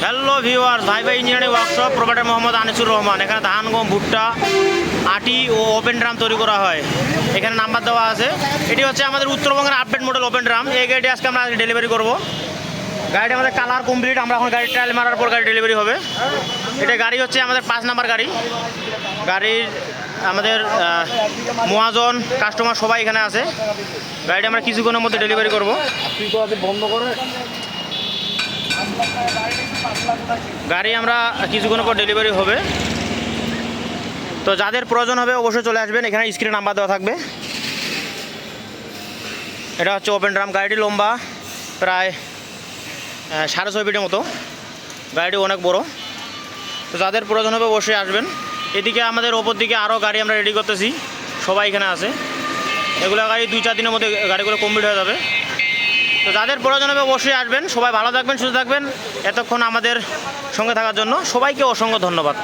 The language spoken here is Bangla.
হ্যালো ভিউয়ার্স, ভাই ভাই engineering workshop, provider Mohammad Anisur Rahman. এখানে ধান, গম, ভুট্টা, আটি ও ওপেন ড্রাম তৈরি করা হয়। এখানে নাম্বার দেওয়া আছে। এটি হচ্ছে আমাদের উত্তরবঙ্গের আপডেট মডেল ওপেন ড্রাম। এই গাড়িটি আজকে আমরা ডেলিভারি করব। গাড়িটি আমাদের কালার কমপ্লিট। আমরা এখন গাড়ি ট্রায়াল মারার পর গাড়ি ডেলিভারি হবে। এটা গাড়ি হচ্ছে আমাদের 5 নাম্বার গাড়ি। গাড়ির আমাদের মহাজন কাস্টমার সবাই এখানে আছে। গাড়িটি আমরা কিছুক্ষণের মধ্যে ডেলিভারি করব। বন্ধ করে গাড়ি আমরা কিছুক্ষণের পর ডেলিভারি হবে। তো যাদের প্রয়োজন হবে অবশ্যই চলে আসবেন। এখানে স্ক্রিনে নাম্বার দেওয়া থাকবে। এটা হচ্ছে ওপেন ড্রাম। গাড়িটি লম্বা প্রায় 6.5 ফিটের মতো। গাড়িটি অনেক বড়। তো যাদের প্রয়োজন হবে অবশ্যই আসবেন। এদিকে আমাদের ওপর দিকে আরও গাড়ি আমরা রেডি করতেছি। সবাই এখানে আছে। এগুলো গাড়ি 2-4 দিনের মধ্যে গাড়িগুলো কমপ্লিট হয়ে যাবে। তো যাদের প্রয়োজন হবে অবশ্যই আসবেন। সবাই ভালো থাকবেন, সুস্থ থাকবেন। এতক্ষণ আমাদের সঙ্গে থাকার জন্য সবাইকে অসংখ্য ধন্যবাদ।